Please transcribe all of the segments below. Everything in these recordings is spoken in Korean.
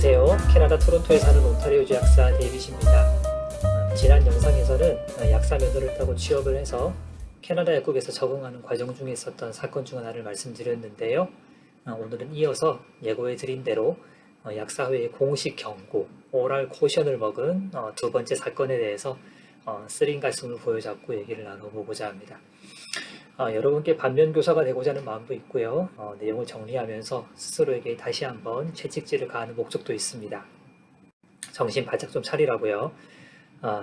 안녕하세요. 캐나다 토론토에 사는 온타리오주 약사 데이빗입니다. 지난 영상에서는 약사 면허를 따고 취업을 해서 캐나다 약국에서 적응하는 과정 중에 있었던 사건 중 하나를 말씀드렸는데요. 오늘은 이어서 예고해 드린 대로 약사회의 공식 경고, 오랄 코션을 먹은 두 번째 사건에 대해서 쓰린 가슴을 보여잡고 얘기를 나눠보고자 합니다. 여러분께 반면교사가 되고자 하는 마음도 있고요. 내용을 정리하면서 스스로에게 다시 한번 채찍질을 가하는 목적도 있습니다. 정신 바짝 좀 차리라고요.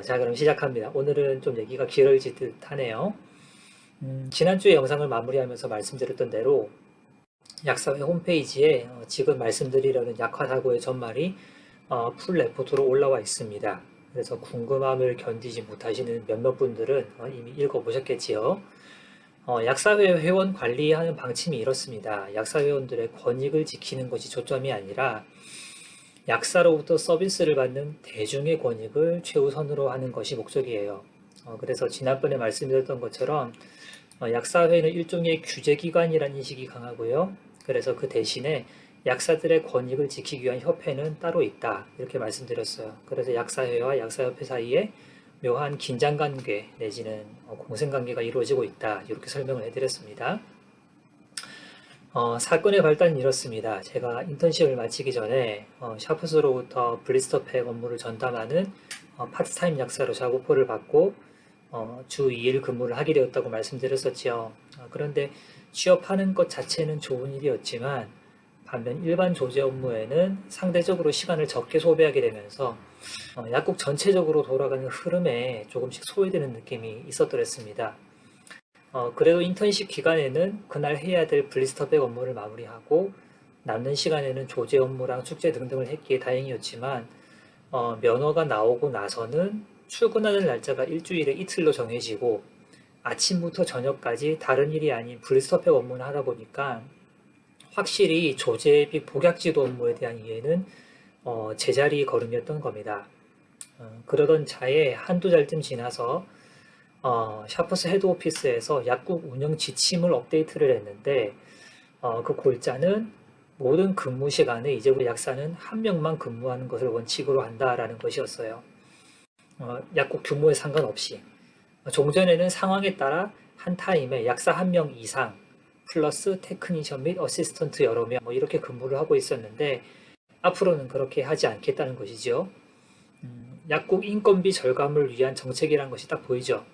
자, 그럼 시작합니다. 오늘은 좀 얘기가 길어질 듯 하네요. 지난주에 영상을 마무리하면서 말씀드렸던 대로 약사회 홈페이지에 지금 말씀드리려는 약화사고의 전말이 풀 레포트로 올라와 있습니다. 그래서 궁금함을 견디지 못하시는 몇몇 분들은 이미 읽어보셨겠지요. 약사회 회원 관리하는 방침이 이렇습니다. 약사회원들의 권익을 지키는 것이 초점이 아니라 약사로부터 서비스를 받는 대중의 권익을 최우선으로 하는 것이 목적이에요. 그래서 지난번에 말씀드렸던 것처럼 약사회는 일종의 규제기관이라는 인식이 강하고요. 그래서 그 대신에 약사들의 권익을 지키기 위한 협회는 따로 있다. 이렇게 말씀드렸어요. 그래서 약사회와 약사협회 사이에 묘한 긴장관계 내지는 공생관계가 이루어지고 있다. 이렇게 설명을 해드렸습니다. 사건의 발단은 이렇습니다. 제가 인턴십을 마치기 전에 샤프스로부터 블리스터팩 업무를 전담하는 파트타임 약사로 작업포를 받고 주 2일 근무를 하게 되었다고 말씀드렸었지요. 그런데 취업하는 것 자체는 좋은 일이었지만 반면 일반 조제 업무에는 상대적으로 시간을 적게 소비하게 되면서 약국 전체적으로 돌아가는 흐름에 조금씩 소외되는 느낌이 있었더랬습니다. 그래도 인턴십 기간에는 그날 해야 될 블리스터백 업무를 마무리하고 남는 시간에는 조제 업무랑 축제 등등을 했기에 다행이었지만 면허가 나오고 나서는 출근하는 날짜가 일주일에 이틀로 정해지고 아침부터 저녁까지 다른 일이 아닌 블리스터백 업무를 하다 보니까 확실히 조제 및 복약지도 업무에 대한 이해는 제자리 걸음이었던 겁니다. 그러던 차에 한두 달쯤 지나서 샤프스 헤드오피스에서 약국 운영 지침을 업데이트를 했는데 그 골자는 모든 근무 시간에 이제부터 약사는 한 명만 근무하는 것을 원칙으로 한다라는 것이었어요. 약국 규모에 상관없이 종전에는 상황에 따라 한 타임에 약사 한 명 이상 플러스 테크니션 및 어시스턴트 여러 명 이렇게 근무를 하고 있었는데 앞으로는 그렇게 하지 않겠다는 것이죠. 약국 인건비 절감을 위한 정책이라는 것이 딱 보이죠.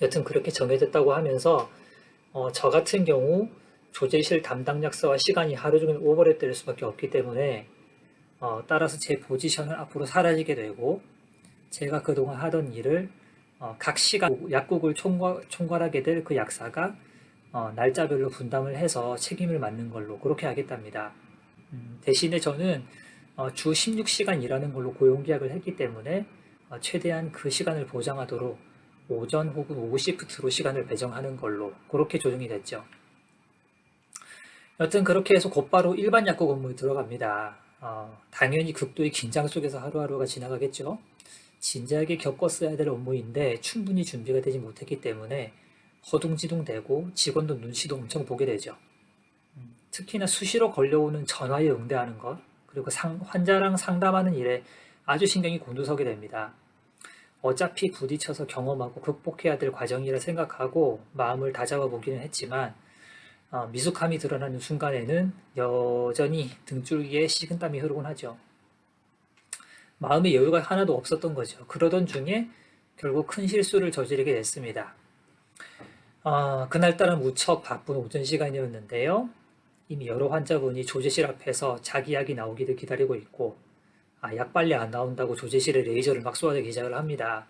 여튼 그렇게 정해졌다고 하면서 저 같은 경우 조제실 담당 약사와 시간이 하루 종일 오버랩될 수밖에 없기 때문에 따라서 제 포지션은 앞으로 사라지게 되고 제가 그동안 하던 일을 각 시간 약국을 총괄하게 될 그 약사가 날짜별로 분담을 해서 책임을 맡는 걸로 그렇게 하겠답니다. 대신에 저는 주 16시간 일하는 걸로 고용계약을 했기 때문에 최대한 그 시간을 보장하도록 오전 혹은 오후 시프트로 시간을 배정하는 걸로 그렇게 조정이 됐죠. 여튼 그렇게 해서 곧바로 일반 약국 업무에 들어갑니다. 당연히 극도의 긴장 속에서 하루하루가 지나가겠죠. 진지하게 겪었어야 될 업무인데 충분히 준비가 되지 못했기 때문에 허둥지둥대고 직원도 눈치도 엄청 보게 되죠. 특히나 수시로 걸려오는 전화에 응대하는 것, 그리고 환자랑 상담하는 일에 아주 신경이 곤두서게 됩니다. 어차피 부딪혀서 경험하고 극복해야 될 과정이라 생각하고 마음을 다잡아 보기는 했지만 미숙함이 드러나는 순간에는 여전히 등줄기에 식은땀이 흐르곤 하죠. 마음의 여유가 하나도 없었던 거죠. 그러던 중에 결국 큰 실수를 저지르게 됐습니다. 그날따라 무척 바쁜 오전 시간이었는데요. 이미 여러 환자분이 조제실 앞에서 자기 약이 나오기를 기다리고 있고 약 빨리 안 나온다고 조제실에 레이저를 막 쏘아대 기작을 합니다.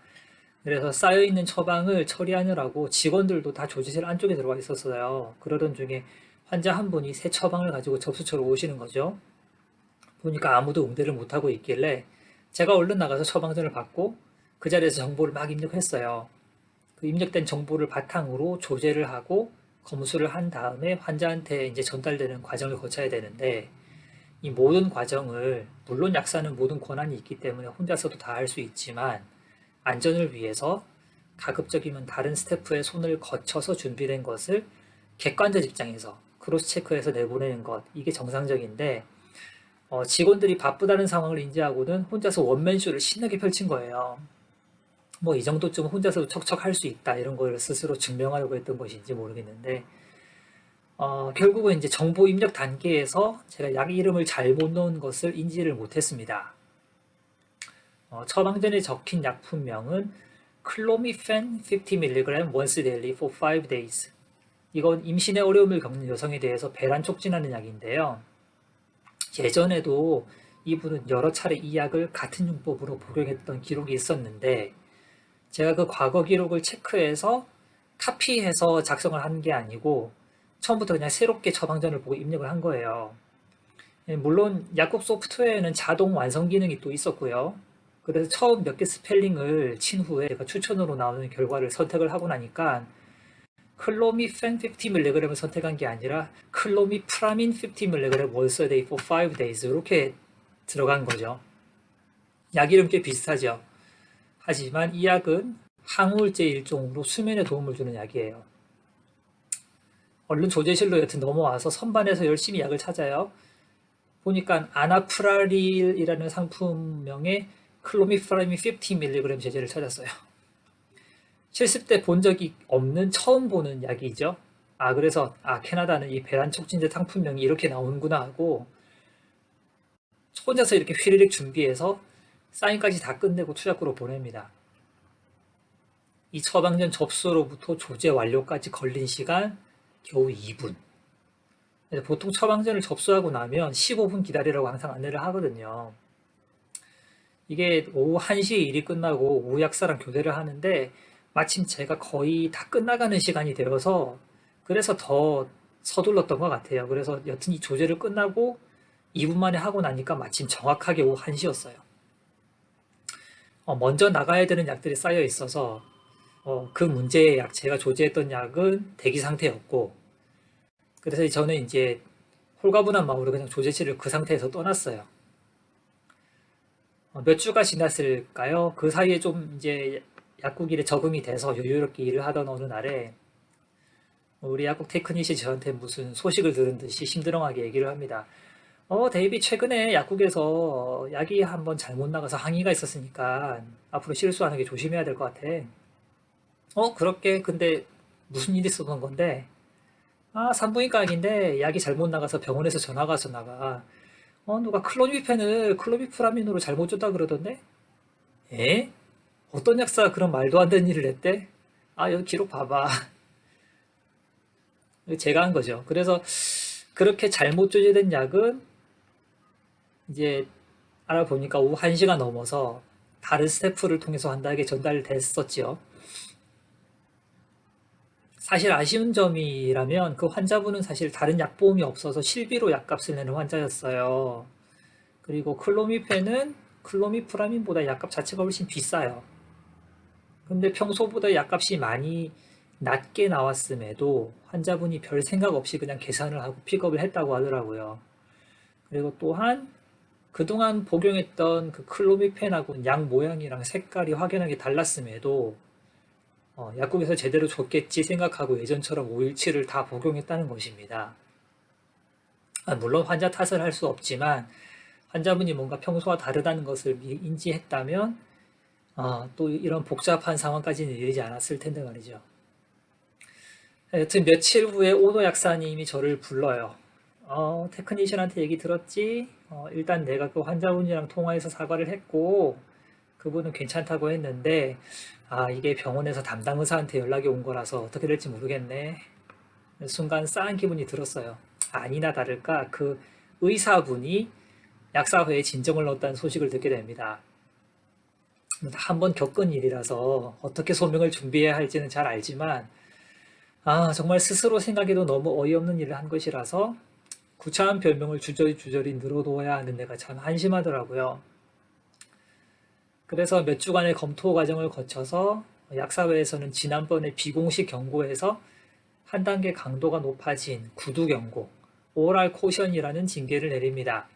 그래서 쌓여있는 처방을 처리하느라고 직원들도 다 조제실 안쪽에 들어가 있었어요. 그러던 중에 환자 한 분이 새 처방을 가지고 접수처로 오시는 거죠. 보니까 아무도 응대를 못하고 있길래 제가 얼른 나가서 처방전을 받고 그 자리에서 정보를 막 입력했어요. 그 입력된 정보를 바탕으로 조제를 하고 검수를 한 다음에 환자한테 이제 전달되는 과정을 거쳐야 되는데 이 모든 과정을 물론 약사는 모든 권한이 있기 때문에 혼자서도 다 할 수 있지만 안전을 위해서 가급적이면 다른 스태프의 손을 거쳐서 준비된 것을 객관적 입장에서 크로스 체크해서 내보내는 것 이게 정상적인데 직원들이 바쁘다는 상황을 인지하고는 혼자서 원맨쇼를 신나게 펼친 거예요. 뭐 이 정도쯤 혼자서도 척척 할 수 있다 이런 걸 스스로 증명하려고 했던 것인지 모르겠는데 결국은 이제 정보 입력 단계에서 제가 약 이름을 잘못 넣은 것을 인지를 못했습니다. 처방전에 적힌 약품명은 클로미펜 50mg once daily for 5 days. 이건 임신의 어려움을 겪는 여성에 대해서 배란 촉진하는 약인데요. 예전에도 이분은 여러 차례 이 약을 같은 용법으로 복용했던 기록이 있었는데 제가 그 과거 기록을 체크해서 카피해서 작성을 한 게 아니고 처음부터 그냥 새롭게 처방전을 보고 입력을 한 거예요. 물론 약국 소프트웨어에는 자동 완성 기능이 또 있었고요. 그래서 처음 몇 개 스펠링을 친 후에 제가 추천으로 나오는 결과를 선택을 하고 나니까 클로미펜 50mg을 선택한 게 아니라 클로미프라민 50mg once a day for 5 days 이렇게 들어간 거죠. 약 이름 꽤 비슷하죠. 하지만 이 약은 항우울제 일종으로 수면에 도움을 주는 약이에요. 얼른 조제실로 여튼 넘어와서 선반에서 열심히 약을 찾아요. 보니까 아나프라릴이라는 상품명의 클로미프라민 50mg 제제를 찾았어요. 실습 때 본 적이 없는 처음 보는 약이죠. 그래서 캐나다는 이 배란 촉진제 상품명이 이렇게 나오는구나 하고 혼자서 이렇게 휘리릭 준비해서 사인까지 다 끝내고 투약구로 보냅니다. 이 처방전 접수로부터 조제 완료까지 걸린 시간 겨우 2분. 보통 처방전을 접수하고 나면 15분 기다리라고 항상 안내를 하거든요. 이게 오후 1시에 일이 끝나고 오후 약사랑 교대를 하는데 마침 제가 거의 다 끝나가는 시간이 되어서 그래서 더 서둘렀던 것 같아요. 그래서 여튼 이 조제를 끝나고 2분 만에 하고 나니까 마침 정확하게 오후 1시였어요. 먼저 나가야 되는 약들이 쌓여 있어서 그 문제의 약, 제가 조제했던 약은 대기 상태였고 그래서 저는 이제 홀가분한 마음으로 그냥 조제실을 그 상태에서 떠났어요. 몇 주가 지났을까요? 그 사이에 좀 이제 약국 일에 적응이 돼서 여유롭게 일을 하던 어느 날에 우리 약국 테크니시 저한테 무슨 소식을 들은 듯이 심드렁하게 얘기를 합니다. 데이비 최근에 약국에서 약이 한번 잘못 나가서 항의가 있었으니까 앞으로 실수하는 게 조심해야 될 것 같아. 그렇게 근데 무슨 일이 있었던 건데? 산부인과 약인데 약이 잘못 나가서 병원에서 전화가 와서 나가. 누가 클로미펜을 클로미프라민으로 잘못 줬다 그러던데? 에? 어떤 약사가 그런 말도 안 되는 일을 했대? 여기 기록 봐봐. 제가 한 거죠. 그래서 그렇게 잘못 조제된 약은 이제 알아보니까 오후 1시가 넘어서 다른 스태프를 통해서 한다게 전달됐었지요. 사실 아쉬운 점이라면 그 환자분은 사실 다른 약보험이 없어서 실비로 약값을 내는 환자였어요. 그리고 클로미펜은 클로미프라민보다 약값 자체가 훨씬 비싸요. 근데 평소보다 약값이 많이 낮게 나왔음에도 환자분이 별 생각 없이 그냥 계산을 하고 픽업을 했다고 하더라고요. 그리고 또한 그동안 복용했던 그 클로미펜하고 약 모양이랑 색깔이 확연하게 달랐음에도 약국에서 제대로 줬겠지 생각하고 예전처럼 5일치를 다 복용했다는 것입니다. 물론 환자 탓을 할 수 없지만 환자분이 뭔가 평소와 다르다는 것을 인지했다면 또 이런 복잡한 상황까지는 이르지 않았을 텐데 말이죠. 여튼 며칠 후에 오노 약사님이 저를 불러요. 테크니션한테 얘기 들었지? 일단 내가 그 환자분이랑 통화해서 사과를 했고 그분은 괜찮다고 했는데 이게 병원에서 담당 의사한테 연락이 온 거라서 어떻게 될지 모르겠네. 순간 싸한 기분이 들었어요. 아니나 다를까 그 의사분이 약사회에 진정을 넣었다는 소식을 듣게 됩니다. 한번 겪은 일이라서 어떻게 소명을 준비해야 할지는 잘 알지만 정말 스스로 생각해도 너무 어이없는 일을 한 것이라서 구차한 별명을 주저리 늘어놓아야 하는 데가 참 한심하더라고요. 그래서 몇 주간의 검토 과정을 거쳐서 약사회에서는 지난번에 비공식 경고에서 한 단계 강도가 높아진 구두 경고, 오랄 코션이라는 징계를 내립니다.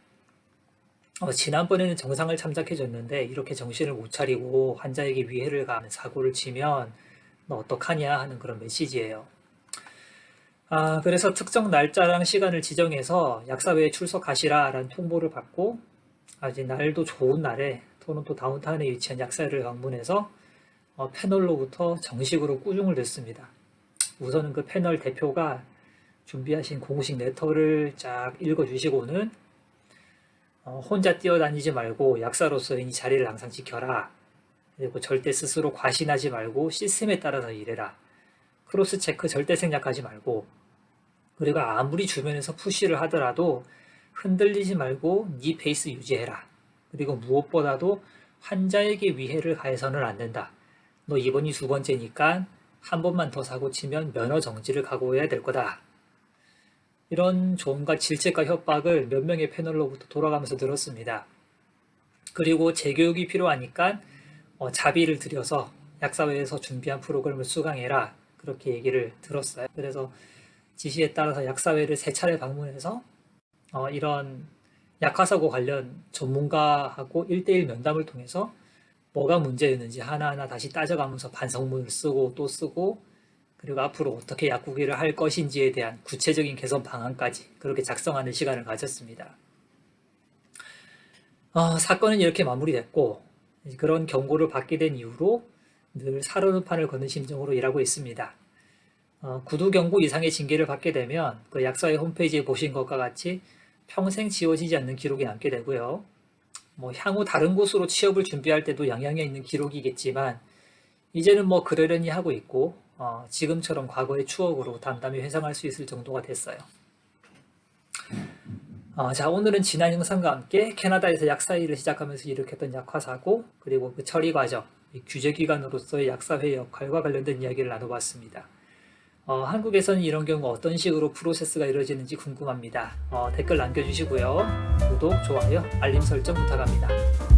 지난번에는 정상을 참작해줬는데 이렇게 정신을 못 차리고 환자에게 위해를 가하는 사고를 치면 너 어떡하냐 하는 그런 메시지예요. 그래서 특정 날짜랑 시간을 지정해서 약사회에 출석하시라라는 통보를 받고 아주 날도 좋은 날에 토론토 다운타운에 위치한 약사회를 방문해서 패널로부터 정식으로 꾸중을 듣습니다. 우선은 그 패널 대표가 준비하신 공식 레터를 쫙 읽어주시고는 혼자 뛰어다니지 말고 약사로서의 이 자리를 항상 지켜라. 그리고 절대 스스로 과신하지 말고 시스템에 따라서 일해라. 크로스 체크 절대 생략하지 말고, 그리고 아무리 주변에서 푸시를 하더라도 흔들리지 말고 네 페이스 유지해라. 그리고 무엇보다도 환자에게 위해를 가해서는 안 된다. 너 이번이 두 번째니까 한 번만 더 사고 치면 면허 정지를 각오해야 될 거다. 이런 조언과 질책과 협박을 몇 명의 패널로부터 돌아가면서 들었습니다. 그리고 재교육이 필요하니까 자비를 들여서 약사회에서 준비한 프로그램을 수강해라. 그렇게 얘기를 들었어요. 그래서 지시에 따라서 약사회를 3차례 방문해서 이런 약화사고 관련 전문가하고 1대1 면담을 통해서 뭐가 문제였는지 하나하나 다시 따져가면서 반성문을 쓰고 또 쓰고, 그리고 앞으로 어떻게 약국일을 할 것인지에 대한 구체적인 개선 방안까지 그렇게 작성하는 시간을 가졌습니다. 사건은 이렇게 마무리됐고, 그런 경고를 받게 된 이후로 늘 살얼음판을 거는 심정으로 일하고 있습니다. 구두 경고 이상의 징계를 받게 되면 그 약사회 홈페이지에 보신 것과 같이 평생 지워지지 않는 기록이 남게 되고요. 향후 다른 곳으로 취업을 준비할 때도 영향이 있는 기록이겠지만 이제는 그러려니 하고 있고 지금처럼 과거의 추억으로 담담히 회상할 수 있을 정도가 됐어요. 자, 오늘은 지난 영상과 함께 캐나다에서 약사 일을 시작하면서 일으켰던 약화사고, 그리고 그 처리 과정, 규제기관으로서의 약사회 역할과 관련된 이야기를 나눠봤습니다. 한국에서는 이런 경우 어떤 식으로 프로세스가 이루어지는지 궁금합니다. 댓글 남겨주시고요. 구독, 좋아요, 알림 설정 부탁합니다.